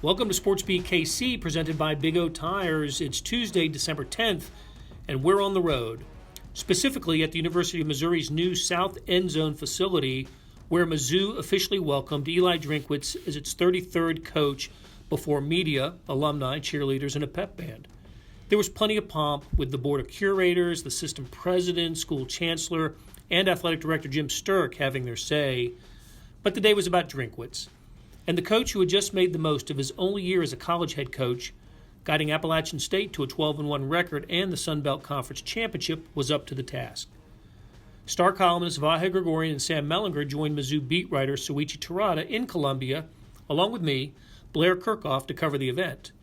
Welcome to SportsBeat KC, presented by Big O Tires. It's Tuesday, December 10th, and we're on the road, specifically at the University of Missouri's new South End Zone facility, where Mizzou officially welcomed Eliah Drinkwitz as its 33rd coach before media, alumni, cheerleaders, and a pep band. There was plenty of pomp with the board of curators, the system president, school chancellor, and athletic director Jim Sturck having their say. But the day was about Drinkwitz, and the coach who had just made the most of his only year as a college head coach, guiding Appalachian State to a 12-1 record and the Sun Belt Conference Championship, was up to the task. Star columnists Vahe, Gregorian, and Sam Mellinger joined Mizzou beat writer Souichi Terada in Columbia, along with me, Blair Kerkhoff, to cover the event.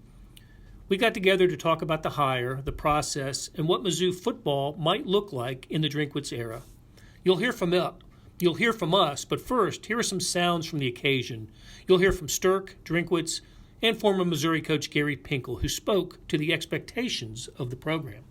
We got together to talk about the hire, the process, and what Mizzou football might look like in the Drinkwitz era. You'll hear from us, but first, here are some sounds from the occasion. You'll hear from Sturck, Drinkwitz, and former Missouri coach Gary Pinkel, who spoke to the expectations of the program.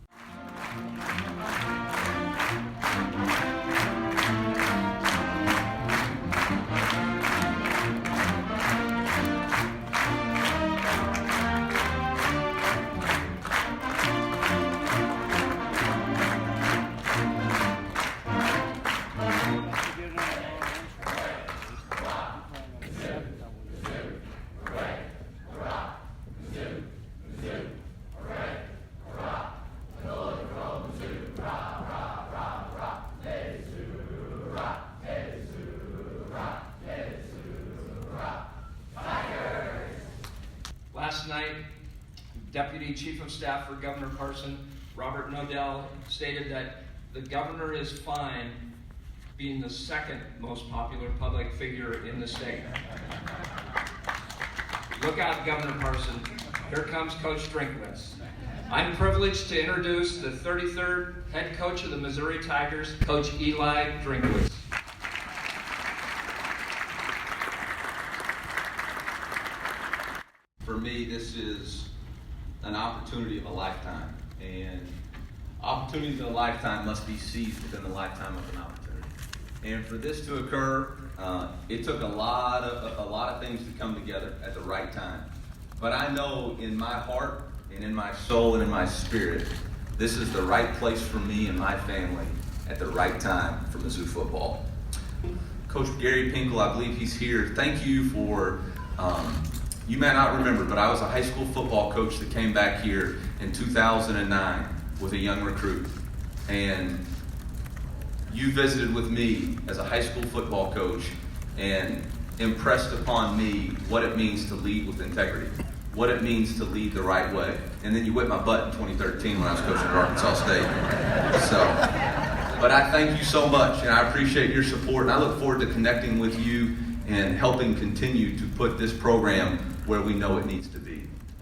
Last night, Deputy Chief of Staff for Governor Parson, Robert Nodell, stated that the governor is fine being the second most popular public figure in the state. Look out, Governor Parson. Here comes Coach Drinkwitz. I'm privileged to introduce the 33rd head coach of the Missouri Tigers, Coach Eliah Drinkwitz. For me, this is an opportunity of a lifetime, and opportunities of a lifetime must be seized within the lifetime of an opportunity. And for this to occur, it took a lot of things to come together at the right time. But I know in my heart and in my soul and in my spirit, this is the right place for me and my family at the right time for Mizzou football. Coach Gary Pinkel, I believe he's here. Thank you for. You may not remember, but I was a high school football coach that came back here in 2009 with a young recruit. And you visited with me as a high school football coach and impressed upon me what it means to lead with integrity, what it means to lead the right way. And then you whipped my butt in 2013 when I was coaching at Arkansas State. But I thank you so much, and I appreciate your support, and I look forward to connecting with you and helping continue to put this program where we know it needs to be.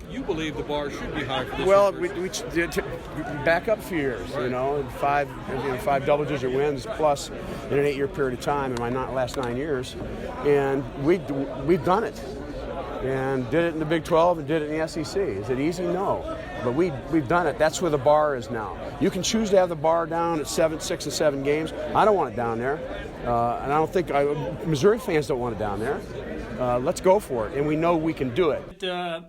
You believe the bar should be high for this? Well, we did back up a few years, right. Five double-digit wins plus in an 8-year period of time in my last 9 years, and we've done it, and did it in the Big 12 and did it in the SEC. Is it easy? No, but we've done it. That's where the bar is now. You can choose to have the bar down at 6 and 7 games. I don't want it down there, and I don't think Missouri fans don't want it down there. Let's go for it, and we know we can do it.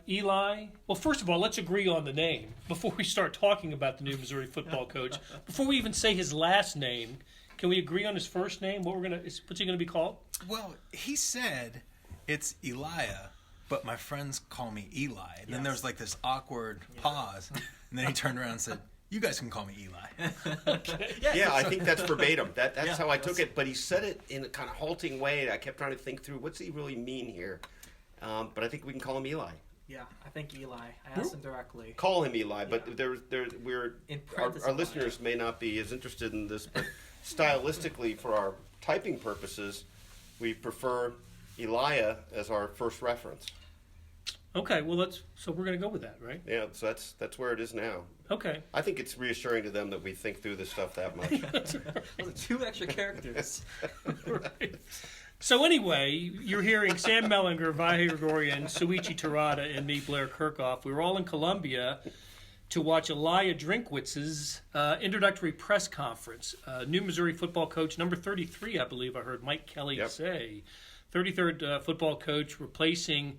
Eli, well, first of all, let's agree on the name before we start talking about the new Missouri football coach. Before we even say his last name, can we agree on his first name? What's he going to be called? Well, he said it's Eliah, but my friends call me Eli. And then there was like this awkward pause, and then he turned around and said, "You guys can call me Eli." Okay. Yeah, I think that's verbatim. That's how I took it. But he said it in a kind of halting way. I kept trying to think through what's he really mean here. But I think we can call him Eli. Yeah, I think Eli. I asked him directly. Call him Eli, but Yeah. our listeners may not be as interested in this, but stylistically, for our typing purposes, we prefer Eliah as our first reference. Okay, well, so we're going to go with that, right? Yeah, so that's where it is now. Okay. I think it's reassuring to them that we think through this stuff that much. Those are 2 extra characters. Right. So anyway, you're hearing Sam Mellinger, Vahe Gregorian, Souichi Terada, and me, Blair Kerkhoff. We were all in Columbia to watch Eliah Drinkwitz's introductory press conference. New Missouri football coach, number 33, I believe I heard Mike Kelly say. 33rd football coach replacing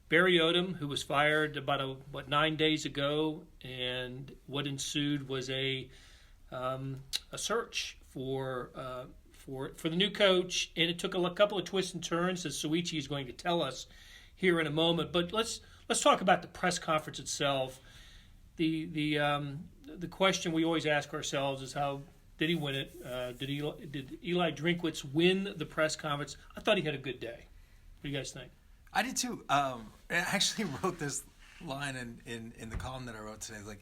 Barry Odom, who was fired about 9 days ago, and what ensued was a search for the new coach, and it took a couple of twists and turns, as Souichi is going to tell us here in a moment. But let's talk about the press conference itself. The question we always ask ourselves is, how did he win it? Did Eli Drinkwitz win the press conference? I thought he had a good day. What do you guys think? I did too. I actually wrote this line in the column that I wrote today. Like,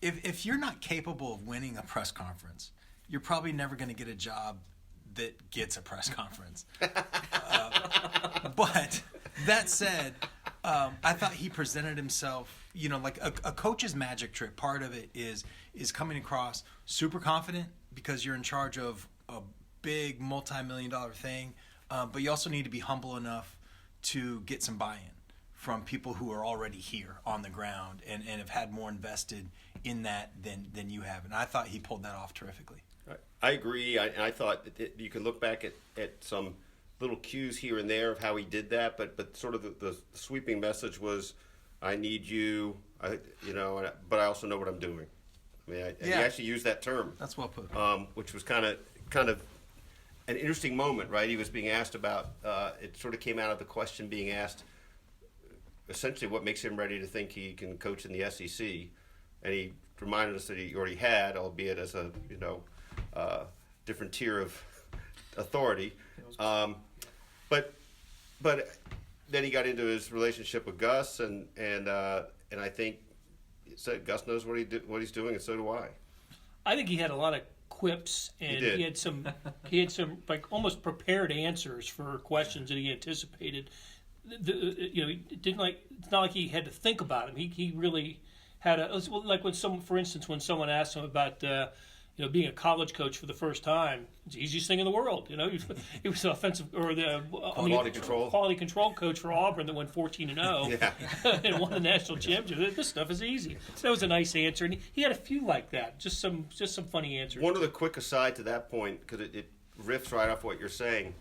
if you're not capable of winning a press conference, you're probably never going to get a job that gets a press conference. But that said, I thought he presented himself, like a coach's magic trick. Part of it is coming across super confident because you're in charge of a big multi-million-dollar thing, but you also need to be humble enough to get some buy-in from people who are already here on the ground and have had more invested in that than you have. And I thought he pulled that off terrifically. I agree. I thought you can look back at some little cues here and there of how he did that, but sort of the sweeping message was, I need you, but I also know what I'm doing. I mean, he actually used that term. That's well put. Which was kind of an interesting moment, right? He was being asked about, it sort of came out of the question being asked, essentially what makes him ready to think he can coach in the SEC. And he reminded us that he already had, albeit as a, different tier of authority. But then he got into his relationship with Gus, and I think said Gus knows what he's doing, and so do I. I think he had a lot of quips, and he had some like almost prepared answers for questions that he anticipated. It's not like he had to think about them. He really had like when someone asked him about being a college coach for the first time. It's the easiest thing in the world. He was the offensive or the quality control coach for Auburn that went 14-0 and won the national championship. This stuff is easy. So that was a nice answer, and he had a few like that. Just some funny answers. One other quick aside to that point, because it riffs right off what you're saying.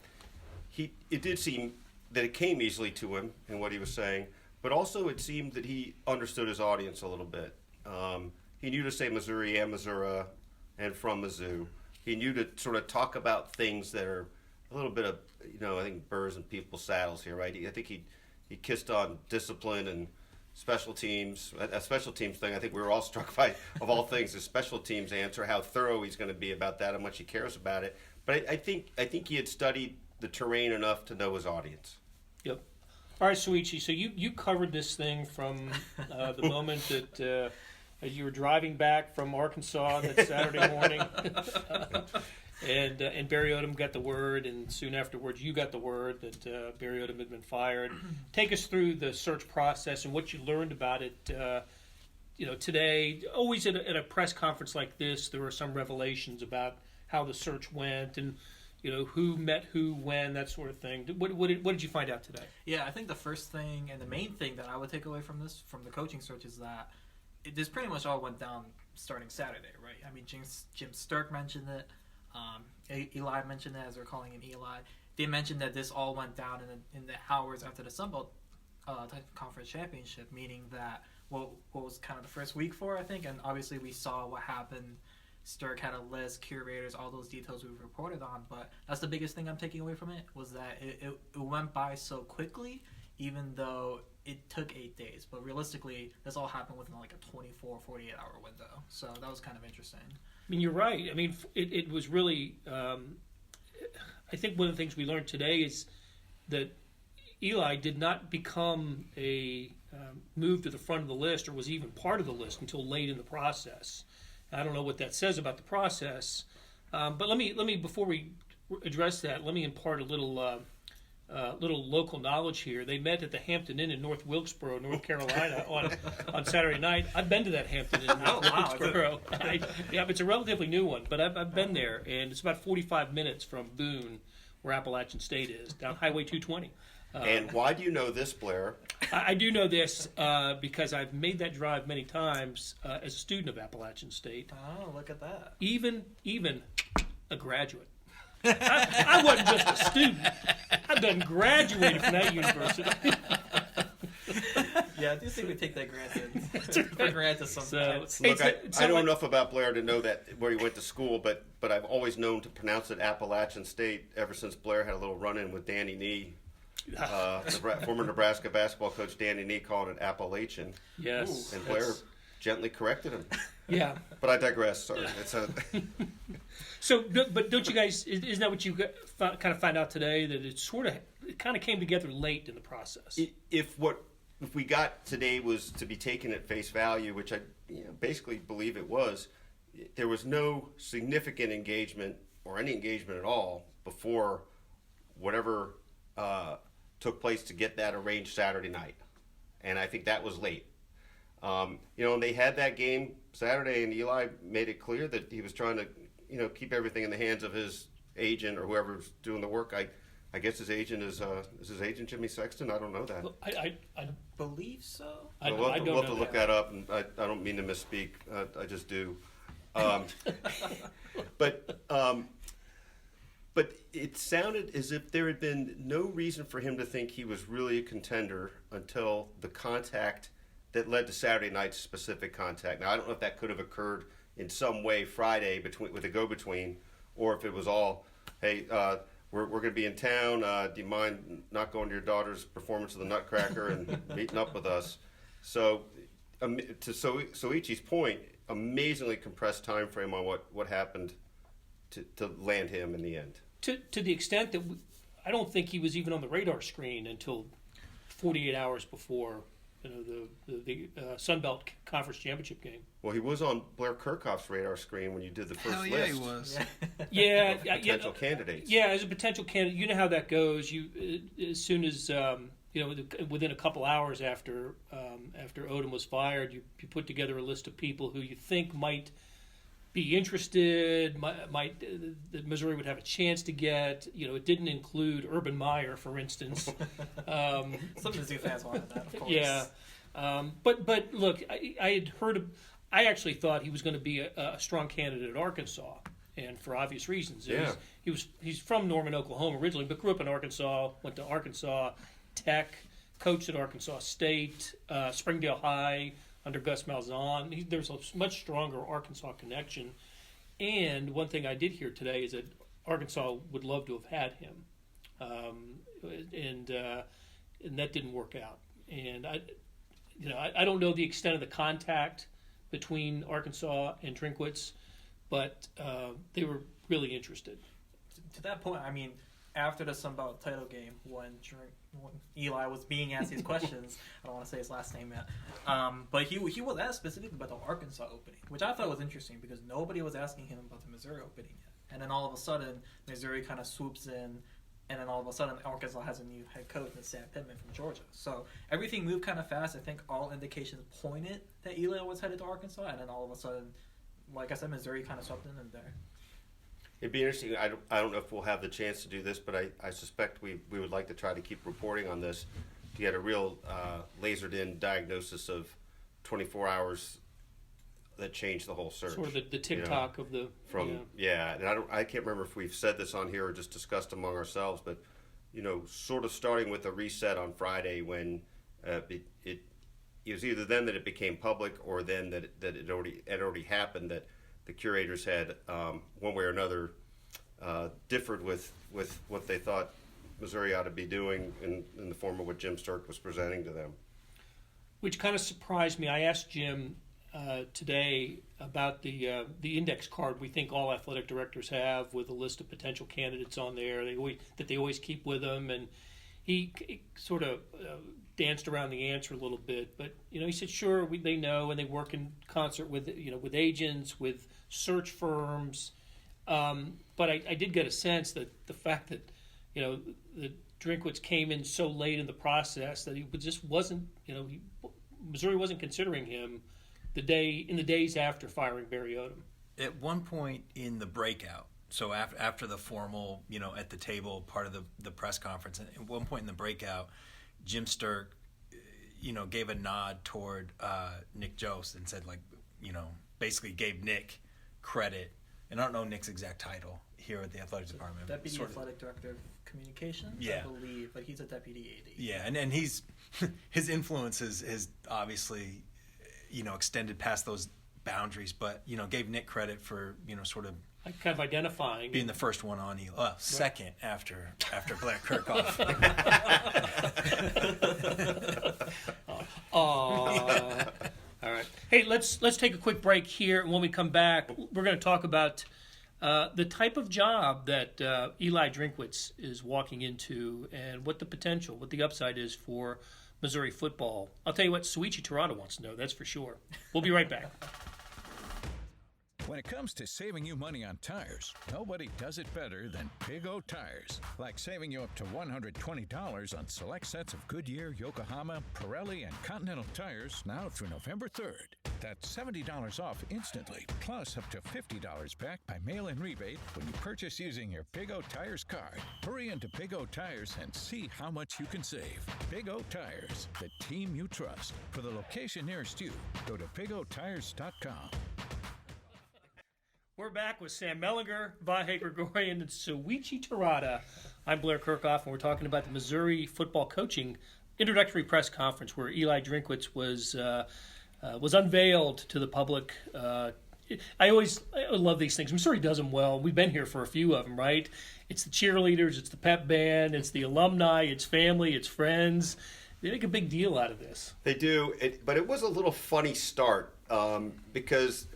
It did seem that it came easily to him in what he was saying, but also it seemed that he understood his audience a little bit. He knew to say Missouri and Missouri and from Mizzou. He knew to sort of talk about things that are a little bit of, I think burrs in people's saddles here, right? I think he kissed on discipline and special teams. That special teams thing, I think we were all struck by, of all things, his special teams answer, how thorough he's going to be about that, how much he cares about it. But I think he had studied the terrain enough to know his audience. Yep. All right, Souichi, so you covered this thing from the moment that as you were driving back from Arkansas that Saturday morning, and Barry Odom got the word, and soon afterwards you got the word that Barry Odom had been fired. Take us through the search process and what you learned about it. Today, always at a press conference like this, there were some revelations about how the search went and who met who, when, that sort of thing. What did you find out today? Yeah, I think the first thing and the main thing that I would take away from the coaching search is that this pretty much all went down starting Saturday, right? I mean, Jim Sturck mentioned it. Eli mentioned it, as they're calling him Eli. They mentioned that this all went down in the hours after the Sun Belt Conference Championship, meaning that what was kind of the first week for, I think, and obviously we saw what happened. Sturck had a list, curators, all those details we've reported on, but that's the biggest thing I'm taking away from it, was that it went by so quickly, even though it took 8 days. But realistically, this all happened within like a 24, 48-hour window. So that was kind of interesting. I mean, you're right. I mean, it was really I think one of the things we learned today is that Eli did not become a move to the front of the list or was even part of the list until late in the process. I don't know what that says about the process, but let me before we address that, let me impart a little local knowledge here. They met at the Hampton Inn in North Wilkesboro, North Carolina, on Saturday night. I've been to that Hampton Inn in North Wilkesboro. It's a relatively new one, but I've been there, and it's about 45 minutes from Boone, where Appalachian State is, down Highway 220. And why do you know this, Blair? I do know this because I've made that drive many times as a student of Appalachian State. Oh, look at that. Even a graduate. I wasn't just a student. I've done graduated from that university. think we take that for granted sometimes. Look, I know enough about Blair to know that where he went to school, but I've always known to pronounce it Appalachian State ever since Blair had a little run-in with Danny Nee. Former Nebraska basketball coach Danny Nee called it Appalachian. Yes. And Blair gently corrected him. Yeah. But I digress. Sorry. So, but don't you guys? Isn't that what you kind of find out today? That it kind of came together late in the process. If we got today was to be taken at face value, which I basically believe it was, there was no significant engagement or any engagement at all before whatever took place to get that arranged Saturday night, and I think that was late. And they had that game Saturday, and Eli made it clear that he was trying to, keep everything in the hands of his agent or whoever's doing the work. I guess his agent is his agent Jimmy Sexton. I don't know that. Well, I believe so. We'll have to look that up, and I don't mean to misspeak. I just do. But it sounded as if there had been no reason for him to think he was really a contender until the contact that led to Saturday night's specific contact. Now, I don't know if that could have occurred in some way Friday with a go-between, or if it was all, hey, we're going to be in town. Do you mind not going to your daughter's performance of the Nutcracker and meeting up with us? So, to Souichi's point, amazingly compressed time frame on what happened to land him in the end. To the extent that I don't think he was even on the radar screen until 48 hours before the Sun Belt Conference Championship game. Well, he was on Blair Kerkhoff's radar screen when you did the first Hell list. yeah, he was. Yeah, potential candidates. Yeah, as a potential candidate, you know how that goes. You as soon as within a couple hours after Odom was fired, you put together a list of people who you think might be interested, that Missouri would have a chance to get. It didn't include Urban Meyer, for instance. Some Mizzou fans wanted that, of course. Yeah, but look, I had heard. I actually thought he was going to be a strong candidate at Arkansas, and for obvious reasons. Yeah. He's from Norman, Oklahoma originally, but grew up in Arkansas. Went to Arkansas Tech, coached at Arkansas State, Springdale High under Gus Malzahn. There's a much stronger Arkansas connection. And one thing I did hear today is that Arkansas would love to have had him, and that didn't work out. And I don't know the extent of the contact between Arkansas and Drinkwitz, but they were really interested. To that point, I mean, after the Sun Belt title game, when Eli was being asked these questions, I don't want to say his last name yet, but he was asked specifically about the Arkansas opening, which I thought was interesting because nobody was asking him about the Missouri opening yet. And then all of a sudden, Missouri kind of swoops in, and then all of a sudden, Arkansas has a new head coach, Sam Pittman from Georgia. So everything moved kind of fast. I think all indications pointed that Eli was headed to Arkansas, and then all of a sudden, like I said, Missouri kind of swept in there. It'd be interesting. I don't know if we'll have the chance to do this, but I suspect we would like to try to keep reporting on this to get a real lasered-in diagnosis of 24 hours that changed the whole search. Sort of the TikTok of the and I can't remember if we've said this on here or just discussed among ourselves, but sort of starting with a reset on Friday when it was either then that it became public or then that it already happened that the curators had, one way or another, differed with what they thought Missouri ought to be doing in the form of what Jim Sterk was presenting to them. Which kind of surprised me. I asked Jim today about the index card we think all athletic directors have with a list of potential candidates on there that they always keep with them, and he sort of danced around the answer a little bit, but he said sure they know and they work in concert with with agents, with search firms, but I did get a sense that the fact that the Drinkwitz came in so late in the process that he just wasn't Missouri wasn't considering him in the days after firing Barry Odom. At one point in the breakout, so after the formal at the table part of the press conference, at one point in the breakout, Jim Sterk, gave a nod toward Nick Jost and said, basically gave Nick credit and I don't know Nick's exact title here at the athletics department. Deputy Athletic Director of Communications, Yeah. I believe, but he's a deputy AD. Yeah, and he's his influence is obviously, extended past those boundaries, but gave Nick credit for sort of Like kind of identifying. being the first one on second after Blair Kerkhoff. All right. Hey, let's take a quick break here, and when we come back, we're going to talk about the type of job that Eliah Drinkwitz is walking into, and what the potential, what the upside is for Missouri football. I'll tell you what, Souichi Terada wants to know. That's for sure. We'll be right back. When it comes to saving you money on tires, nobody does it better than Big O Tires. Like saving you up to $120 on select sets of Goodyear, Yokohama, Pirelli, and Continental tires now through November 3rd. That's $70 off instantly, plus up to $50 back by mail-in rebate when you purchase using your Big O Tires card. Hurry into Big O Tires and see how much you can save. Big O Tires, the team you trust. For the location nearest you, go to bigotires.com. We're back with Sam Mellinger, Vahe, Gregorian, and Souichi Terada. I'm Blair Kerkhoff, and we're talking about the Missouri football coaching introductory press conference where Eliah Drinkwitz was unveiled to the public. I love these things. Missouri does them well. We've been here for a few of them, right? It's the cheerleaders, it's the pep band, it's the alumni, it's family, it's friends. They make a big deal out of this. They do, but it was a little funny start because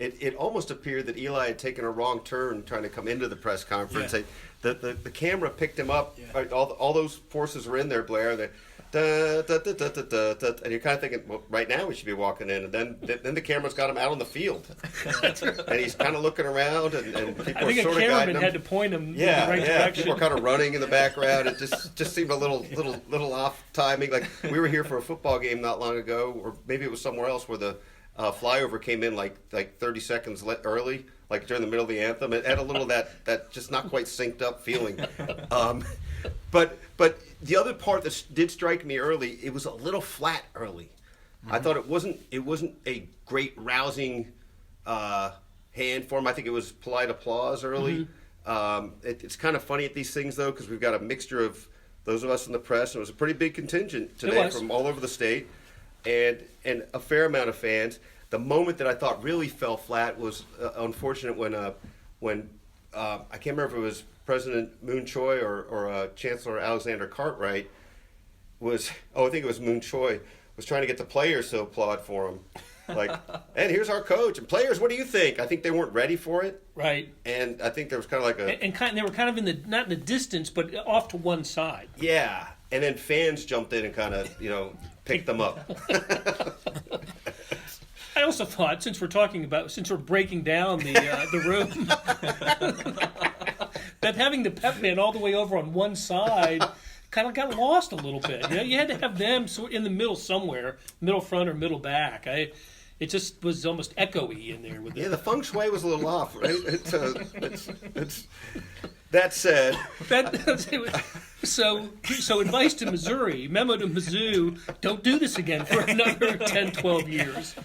it almost appeared that Eli had taken a wrong turn trying to come into the press conference. Yeah. The camera picked him up. Yeah. Right, all those forces were in there, Blair. And you're kind of thinking, well, right now we should be walking in. And then the camera's got him out on the field. And he's kind of looking around, and people I think are a sort of guiding cameraman him. had to point him in the right direction. People are kind of running in the background. It just seemed a little off timing. Like we were here for a football game not long ago, or maybe it was somewhere else where the flyover came in like 30 seconds early, like during the middle of the anthem. It had a little that just not quite synced up feeling. But the other part that did strike me early, it was a little flat early. Mm-hmm. I thought it wasn't a great rousing hand for him. I think it was polite applause early. Mm-hmm. It's kind of funny at these things though, because we've got a mixture of those of us in the press, and it was a pretty big contingent today from all over the state. And a fair amount of fans. The moment that I thought really fell flat was unfortunate when I can't remember if it was President Moon Choi or Chancellor Alexander Cartwright I think it was Moon Choi, was trying to get the players to applaud for him. Like, and here's our coach. And players, what do you think? I think they weren't ready for it. Right. And I think there was kind of like they were kind of not in the distance, but off to one side. Yeah. And then fans jumped in and kind of, picked them up. I also thought, since we're breaking down the room, that having the pep band all the way over on one side kind of got lost a little bit. You had to have them in the middle somewhere, middle front or middle back. It just was almost echoey in there with it. Yeah, the feng shui was a little off, right? That said, so advice to Missouri, memo to Mizzou, don't do this again for another 10, 12 years.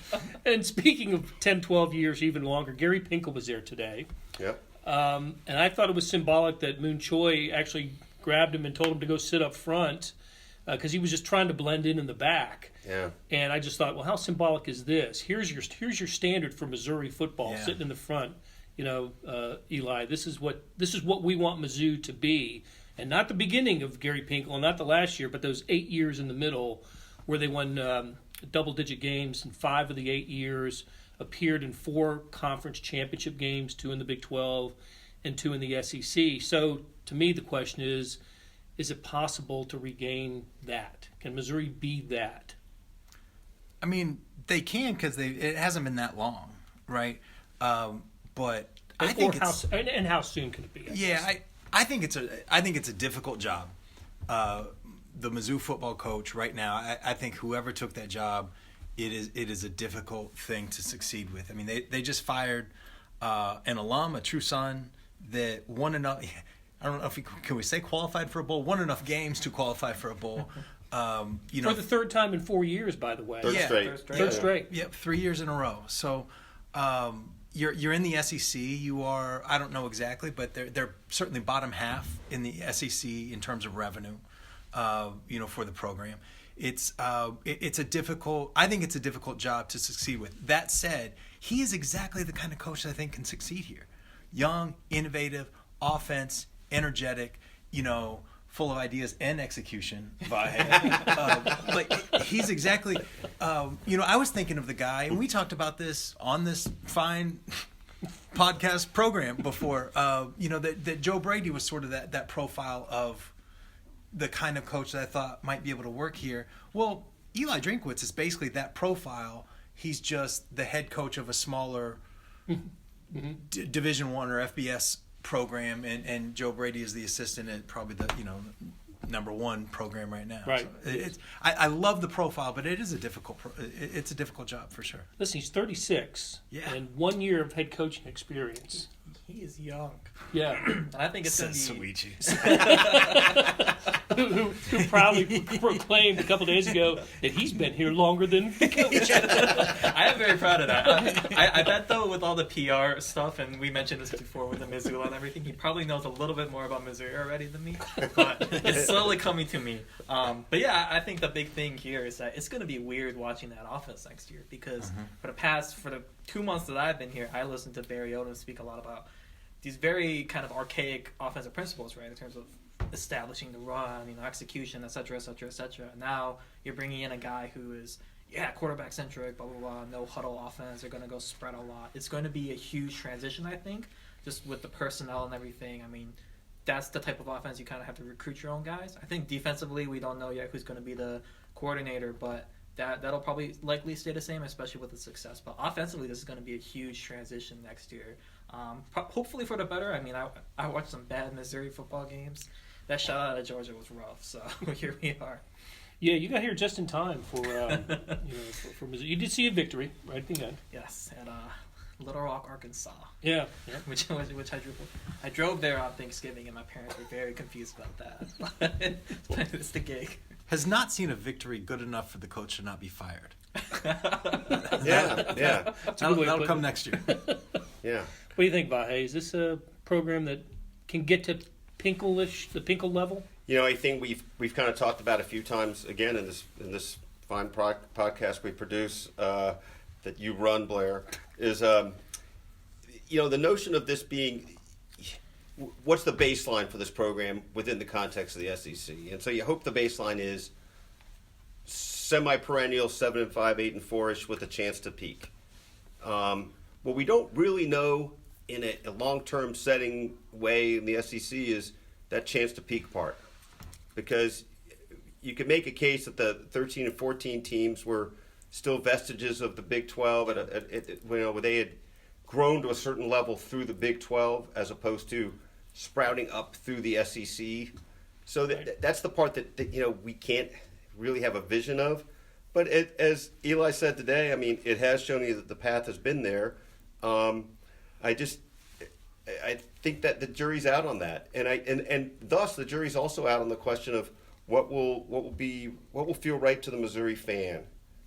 And speaking of 10, 12 years, even longer, Gary Pinkel was there today. Yeah. And I thought it was symbolic that Moon Choi actually grabbed him and told him to go sit up front because he was just trying to blend in the back. Yeah. And I just thought, well, how symbolic is this? Here's your standard for Missouri football, sitting in the front. Eli, this is what we want Mizzou to be, and not the beginning of Gary Pinkel, and not the last year, but those 8 years in the middle where they won double-digit games in 5 of the 8 years, appeared in 4 conference championship games, 2 in the Big 12 and 2 in the SEC. So to me, the question is it possible to regain that? Can Missouri be that? I mean, they can because it hasn't been that long, right? But I think how soon can it be? I think it's a difficult job. The Mizzou football coach right now, I think whoever took that job, it is a difficult thing to succeed with. I mean, they just fired an alum, a true son that won enough. I don't know if can we say qualified for a bowl. Won enough games to qualify for a bowl. For the third time in 4 years, by the way. Third straight. Third straight. Yep, 3 years in a row. So. you're in the SEC. You are, I don't know exactly, but they're certainly bottom half in the SEC in terms of revenue, for the program. It's a difficult. I think it's a difficult job to succeed with. That said, he is exactly the kind of coach that I think can succeed here. Young, innovative, offense, energetic, full of ideas and execution. Vahe. He's exactly. I was thinking of the guy, and we talked about this on this fine podcast program before. That Joe Brady was sort of that profile of the kind of coach that I thought might be able to work here. Well, Eliah Drinkwitz is basically that profile. He's just the head coach of a smaller Division I or FBS program, and Joe Brady is the assistant at probably the number one program right now. Right. So I love the profile, but it is a difficult job for sure. Listen, he's 36 and 1 year of head coaching experience. He is young. Yeah. And I think it's going to be... Souichi. who proudly proclaimed a couple days ago that he's been here longer than the coach. I am very proud of that. I bet, though, with all the PR stuff, and we mentioned this before with the Mizzou and everything, he probably knows a little bit more about Missouri already than me. But it's slowly coming to me. But yeah, I think the big thing here is that it's going to be weird watching that offense next year because for the 2 months that I've been here, I listened to Barry Odom speak a lot about these very kind of archaic offensive principles, right, in terms of establishing the run, execution, et cetera, et cetera, et cetera. Now you're bringing in a guy who is, quarterback centric, blah, blah, blah, no huddle offense. They're going to go spread a lot. It's going to be a huge transition, I think, just with the personnel and everything. I mean, that's the type of offense you kind of have to recruit your own guys. I think defensively, we don't know yet who's going to be the coordinator, but that'll probably likely stay the same, especially with the success. But offensively, this is going to be a huge transition next year. Hopefully for the better. I mean, I watched some bad Missouri football games. That shutout at Georgia was rough, so here we are. Yeah, you got here just in time for for Mizzou. You did see a victory right at the end. Yes, at Little Rock, Arkansas. Yeah. Which I drove there on Thanksgiving, and my parents were very confused about that. But it's the gig. Has not seen a victory good enough for the coach to not be fired. Yeah. That'll come next year. Yeah. What do you think, Vahe? Is this a program that can get to the Pinkel level? I think we've kind of talked about a few times again in this fine podcast we produce that you run, Blair, is the notion of this being what's the baseline for this program within the context of the SEC, and so you hope the baseline is semi-perennial 7-5, 8-4ish with a chance to peak. What we don't really know in a long-term setting way in the SEC is that chance to peak part. Because you could make a case that the 13 and 14 teams were still vestiges of the Big 12 where they had grown to a certain level through the Big 12 as opposed to sprouting up through the SEC. So that's the part that we can't really have a vision of. But as Eli said today, I mean, it has shown you that the path has been there. I think that the jury's out on that, and thus the jury's also out on the question of what will feel right to the Missouri fan,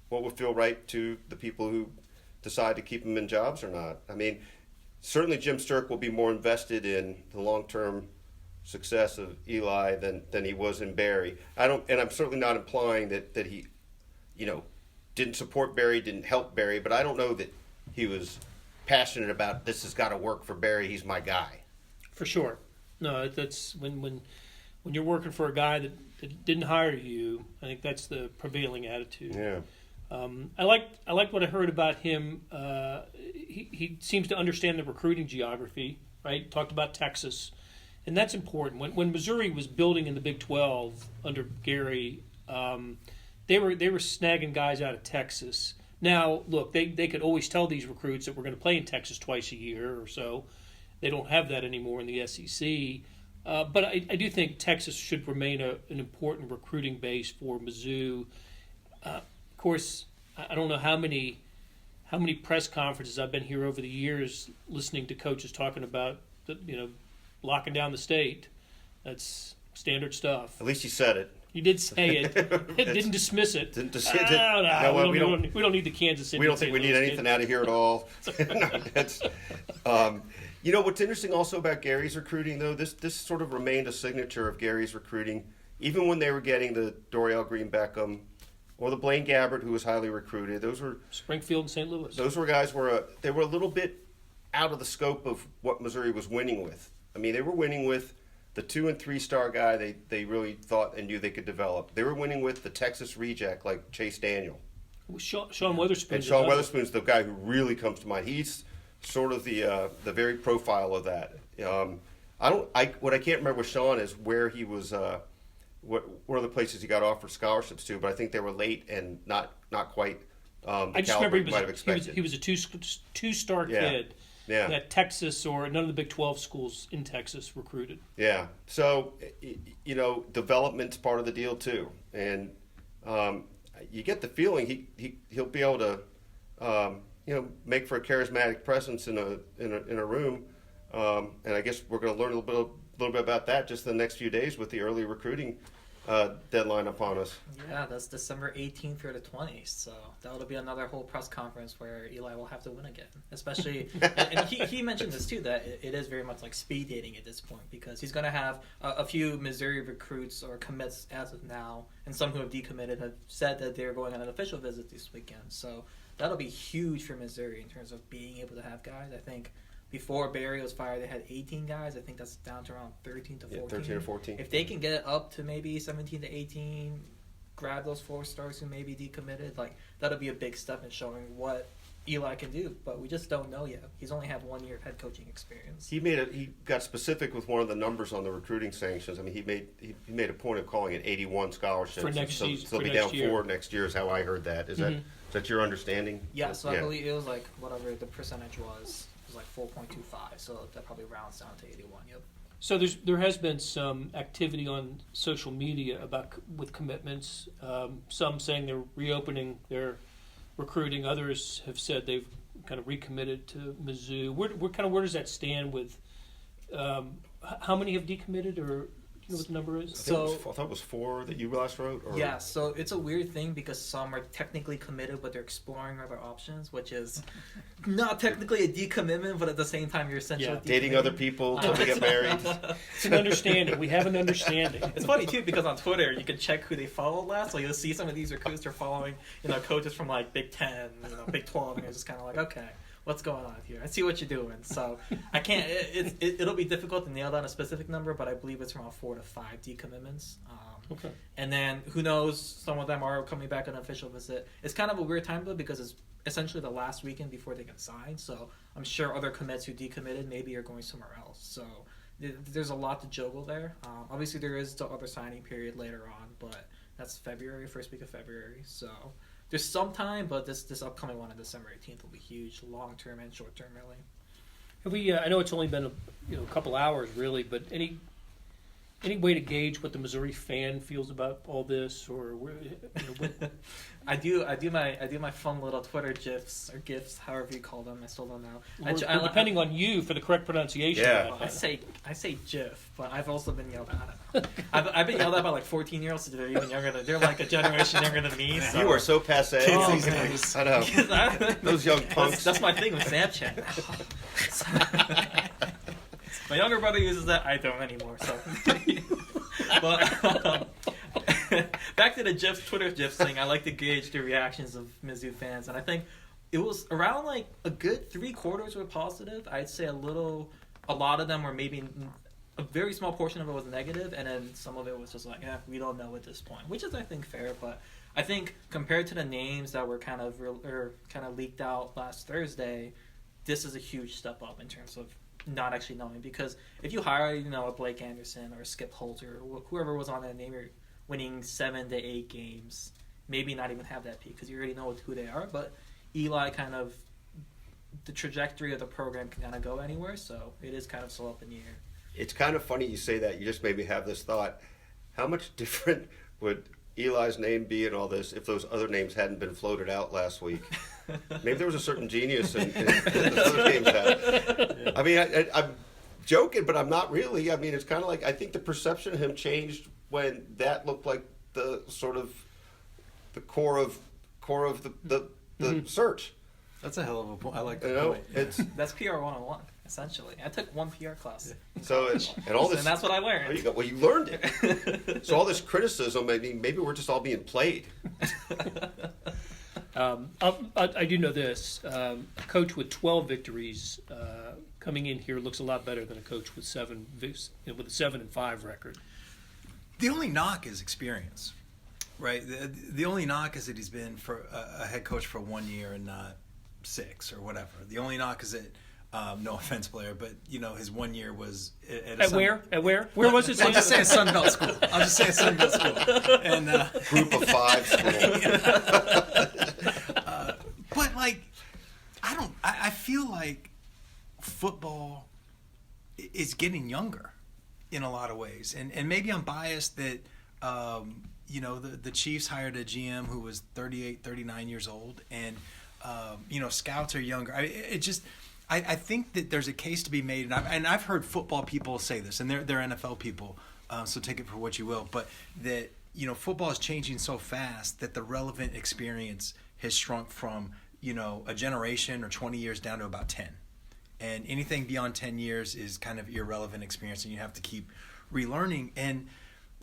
what will feel right to the people who decide to keep them in jobs or not. I mean, certainly Jim Sterk will be more invested in the long-term success of Eli than he was in Barry. I'm certainly not implying that he, didn't support Barry, didn't help Barry, but I don't know that he was passionate about this has got to work for Barry. He's my guy. For sure. No, that's when you're working for a guy that didn't hire you. I think that's the prevailing attitude. Yeah. I liked what I heard about him. He seems to understand the recruiting geography. Right. Talked about Texas, and that's important. When Missouri was building in the Big 12 under Gary, they were snagging guys out of Texas. Now, look, they could always tell these recruits that we're going to play in Texas twice a year or so. They don't have that anymore in the SEC. But I do think Texas should remain an important recruiting base for Mizzou. Of course, I don't know how many press conferences I've been here over the years listening to coaches talking about, locking down the state. That's standard stuff. At least you said it. You did say it. Didn't dismiss it. Didn't dis- No, did- no, well, we don't need the Kansas City. We don't think we need anything out of here at all. No, that's, what's interesting also about Gary's recruiting, though, this sort of remained a signature of Gary's recruiting, even when they were getting the Dorial Green Beckham or the Blaine Gabbert, who was highly recruited. Those were Springfield and St. Louis. Those were guys they were a little bit out of the scope of what Missouri was winning with. I mean, they were winning with the 2- and 3-star guy they really thought and knew they could develop. They were winning with the Texas reject like Chase Daniel. Sean Witherspoon. And Sean Witherspoon's the guy who really comes to mind. He's sort of the very profile of that. What I can't remember with Sean is where he was. What are the places he got offered scholarships to? But I think they were late and not quite. I just remember he was a two-star Yeah. kid. Yeah. That Texas or none of the Big 12 schools in Texas recruited. Yeah. So, development's part of the deal too, and you get the feeling he'll be able to, make for a charismatic presence in a room, and I guess we're going to learn a little bit about that just the next few days with the early recruiting deadline upon us. Yeah, that's December 18th through the 20th, so that'll be another whole press conference where Eli will have to win again. Especially, and he mentioned this too, that it is very much like speed dating at this point, because he's going to have a few Missouri recruits or commits as of now, and some who have decommitted have said that they're going on an official visit this weekend. So that'll be huge for Missouri in terms of being able to have guys. I think before Barry was fired, they had 18 guys. I think that's down to around 13 to 14. Yeah, 13 or 14. If they can get it up to maybe 17 to 18, grab those 4 stars who may be decommitted, that'll be a big step in showing what Eli can do. But we just don't know yet. He's only had 1 year of head coaching experience. He got specific with one of the numbers on the recruiting sanctions. I mean, he made a point of calling it 81 scholarships. For next season. So they'll be down 4 next year is how I heard that. Is that your understanding? Yeah, so I believe it was whatever the percentage was. It was 4.25, so that probably rounds down to 81. Yep. So there has been some activity on social media with commitments. Some saying they're reopening their recruiting. Others have said they've kind of recommitted to Mizzou. Where does that stand with? How many have decommitted, or do you know what the number is? I thought it was 4 that you last wrote. Or? Yeah, so it's a weird thing because some are technically committed, but they're exploring other options, which is not technically a decommitment, but at the same time you're essentially dating other people until they get married. It's an understanding. We have an understanding. It's funny too because on Twitter you can check who they followed last, so you'll see some of these recruits are following, coaches from Big 10, Big 12, and you're just kind of like, okay, what's going on here? I see what you're doing. So I can't. It'll be difficult to nail down a specific number, but I believe it's around 4 to 5 decommitments. Okay. And then who knows? Some of them are coming back on an official visit. It's kind of a weird time though because it's essentially the last weekend before they can sign. So I'm sure other commits who decommitted maybe are going somewhere else. So there's a lot to juggle there. Obviously there is the other signing period later on, but that's February, first week of February. So there's some time, but this upcoming one on December 18th will be huge, long term and short term, really. Have we? I know it's only been a couple hours, really, but any way to gauge what the Missouri fan feels about all this, or what? I do my fun little Twitter GIFs, however you call them. I still don't know. We're depending on you for the correct pronunciation. Yeah. I say GIF, but I've also been yelled at. I've been yelled at by 14-years that are even younger than. They're like a generation younger than me. So. You are so passé. Kids these days. I know. Those young punks. That's my thing with Snapchat. My younger brother uses that. I don't anymore. So, but back to the Twitter GIFs thing. I like to gauge the reactions of Mizzou fans, and I think it was around a good 3/4 were positive. I'd say a lot of them were maybe a very small portion of it was negative, and then some of it was just we don't know at this point, which is I think fair. But I think compared to the names that were kind of leaked out last Thursday, this is a huge step up in terms of not actually knowing, because if you hire a Blake Anderson or Skip Holter or whoever was on that name, you're winning 7 to 8 games, maybe not even have that peak because you already know who they are. But Eli the trajectory of the program can kind of go anywhere, so it is kind of still up in the air. It's kind of funny you say that. You just made me have this thought. How much different would Eli's name be in all this if those other names hadn't been floated out last week? Maybe there was a certain genius in those other names had. Yeah. I mean, I'm joking, but I'm not really. I mean, it's kind of I think the perception of him changed when that looked like the sort of the core of the search. That's a hell of a point. I like that You know, point. it's That's PR 101, essentially. I took one PR class. so it's and all this. And that's what I There you learned. go. Well, you learned it. So all this criticism, maybe we're just all being played. I do know this. A coach with 12 victories coming in here looks a lot better than a coach with with a 7-5 record. The only knock is experience, right? The only knock is that he's been for a head coach for 1 year and not 6 or whatever. The only knock is that, no offense, Blair, but his 1 year was At where? Where was it? I'll just say a Sunbelt school. And Group of 5 school. but I feel like football is getting younger in a lot of ways, and maybe I'm biased that the Chiefs hired a GM who was 38, 39 years old, and scouts are younger. I think that there's a case to be made, and I've heard football people say this, and they're NFL people, so take it for what you will, but that football is changing so fast that the relevant experience has shrunk from a generation or 20 years down to about 10. And anything beyond 10 years is kind of irrelevant experience, and you have to keep relearning. And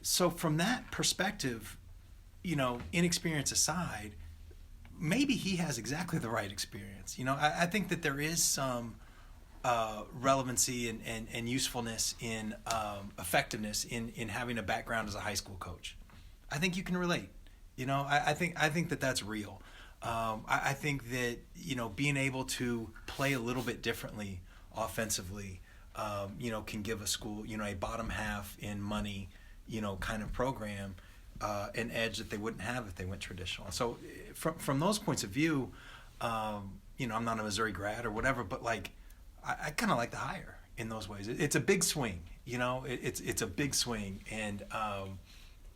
so from that perspective, inexperience aside, maybe he has exactly the right experience. I think that there is some relevancy and usefulness in effectiveness in having a background as a high school coach. I think you can relate. I think that that's real. I think that being able to play a little bit differently offensively, can give a school a bottom half in money, kind of program, an edge that they wouldn't have if they went traditional. So from those points of view, I'm not a Missouri grad or whatever, but I kind of like the hire in those ways. It's a big swing, it's a big swing, and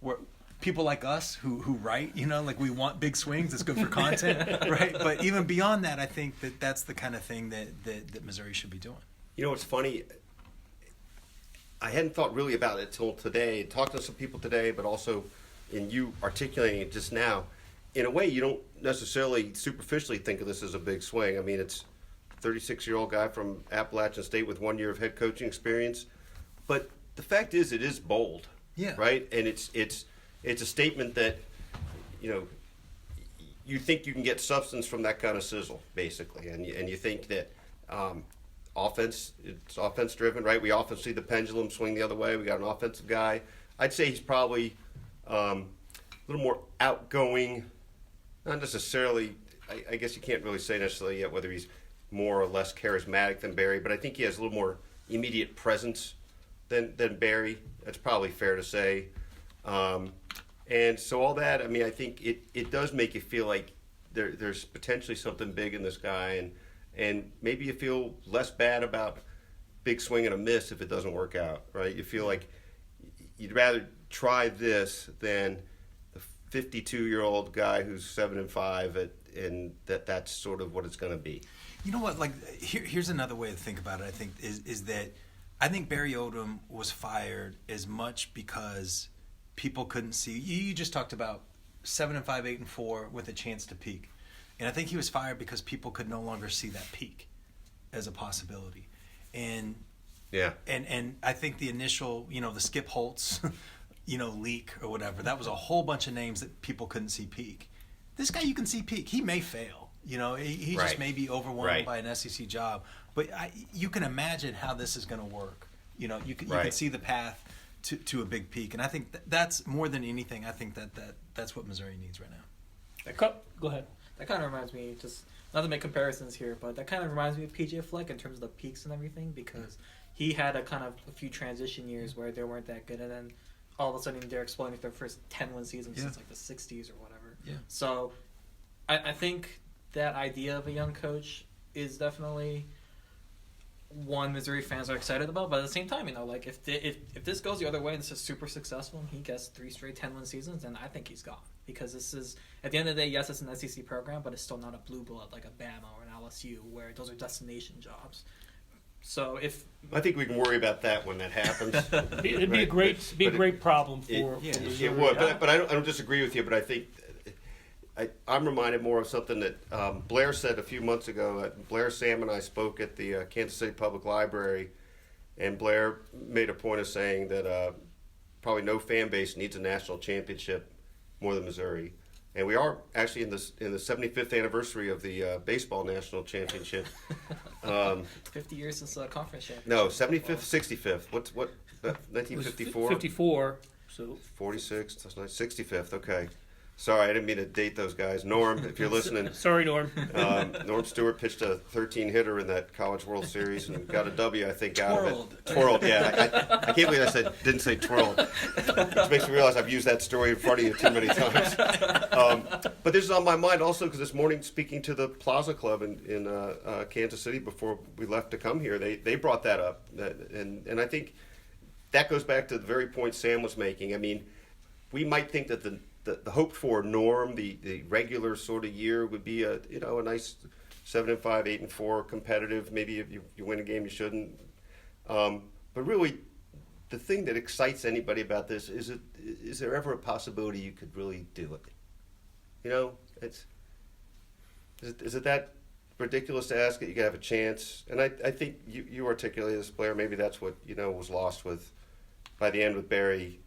we're people like us who write, we want big swings. It's good for content, right? But even beyond that, I think that that's the kind of thing that Missouri should be doing. It's funny. I hadn't thought really about it till today. Talked to some people today, but also in you articulating it just now. In a way, you don't necessarily superficially think of this as a big swing. I mean, it's a 36-year-old guy from Appalachian State with 1 year of head coaching experience. But the fact is, it is bold, yeah, right? And it's a statement that, you think you can get substance from that kind of sizzle, basically, and you think that it's offense driven, right? We often see the pendulum swing the other way. We got an offensive guy. I'd say he's probably a little more outgoing, not necessarily. I guess you can't really say necessarily yet whether he's more or less charismatic than Barry, but I think he has a little more immediate presence than Barry. That's probably fair to say. And so all that, I mean, I think it does make you feel like there's potentially something big in this guy, and maybe you feel less bad about big swing and a miss if it doesn't work out, right? You feel like you'd rather try this than the 52-year-old guy who's 7-5, and that's sort of what it's going to be. You know what? Here's another way to think about it. I think is that I think Barry Odom was fired as much because people couldn't see. You just talked about 7-5, 8-4 with a chance to peak, and I think he was fired because people could no longer see that peak as a possibility. And yeah, and I think the initial, the Skip Holtz, leak or whatever, that was a whole bunch of names that people couldn't see peak. This guy, you can see peak. He may fail. He right. just may be overwhelmed right. by an SEC job, but you can imagine how this is going to work. You can see the path to a big peak, and I think that's more than anything. I think that's what Missouri needs right now. Go ahead. That kind of reminds me, just not to make comparisons here, but that kind of reminds me of PJ Fleck in terms of the peaks and everything, because he had a few transition years where they weren't that good, and then all of a sudden they're exploding with their first 10-win season since the 60s or whatever. Yeah. So I think that idea of a young coach is definitely one Missouri fans are excited about, but at the same time, if this goes the other way and this is super successful and he gets 3 straight 10-win seasons, then I think he's gone. Because this is, at the end of the day, yes, it's an SEC program, but it's still not a blue blood like a Bama or an LSU, where those are destination jobs. So if I think we can worry about that when that happens. It'd be a great problem for Missouri. It would, but I don't disagree with you. But I think I'm reminded more of something that Blair said a few months ago. Blair, Sam, and I spoke at the Kansas City Public Library, and Blair made a point of saying that probably no fan base needs a national championship more than Missouri. And we are actually in the 75th anniversary of the baseball national championship. 50 years since the conference championship. No, 75th, 65th. What? 1954. 54. So 46. That's not 65th. Okay. Sorry, I didn't mean to date those guys. Norm, if you're listening. Sorry, Norm. Norm Stewart pitched a 13-hitter in that College World Series and got a W, I think, out Twirled. of it. Twirled, yeah. I can't believe I didn't say twirled. Which makes me realize I've used that story in front of you too many times. But this is on my mind also because this morning, speaking to the Plaza Club in Kansas City before we left to come here, they brought that up. And I think that goes back to the very point Sam was making. I mean, we might think that the hoped for norm, the regular sort of year would be a nice 7-5, 8-4 competitive. Maybe if you win a game, you shouldn't. But really, the thing that excites anybody about this is there ever a possibility you could really do it? You know, is it that ridiculous to ask that you could have a chance? And I think you articulated this, Blair. Maybe that's what was lost with by the end with Barry.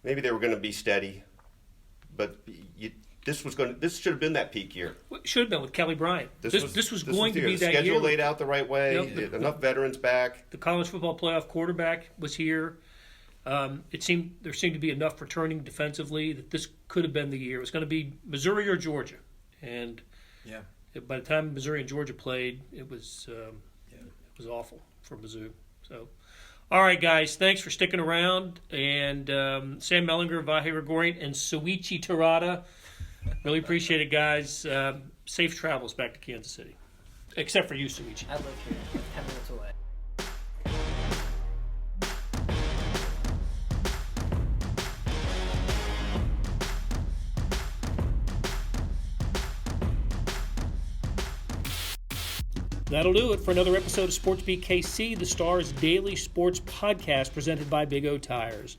Maybe they were going to be steady. But this should have been that peak year. It should have been with Kelly Bryant. This was going to be that schedule year. Laid out the right way. Yep. Enough veterans back. The college football playoff quarterback was here. There seemed to be enough returning defensively that this could have been the year. It was going to be Missouri or Georgia, and by the time Missouri and Georgia played, it was awful for Mizzou. So. All right, guys, thanks for sticking around. And Sam Mellinger, Vahe Gregorian, and Souichi Terada. Really appreciate it, guys. Safe travels back to Kansas City. Except for you, Souichi. I live here, 10 minutes away. That'll do it for another episode of SportsBeat KC, the Star's daily sports podcast presented by Big O Tires.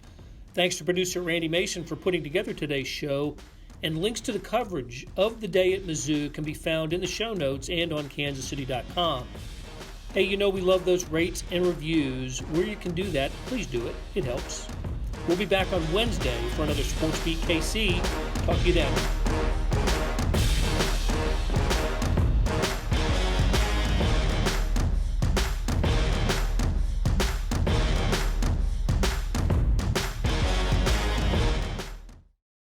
Thanks to producer Randy Mason for putting together today's show, and links to the coverage of the day at Mizzou can be found in the show notes and on kansascity.com. Hey, we love those rates and reviews. Where you can do that, please do it. It helps. We'll be back on Wednesday for another SportsBeat KC. Talk to you then.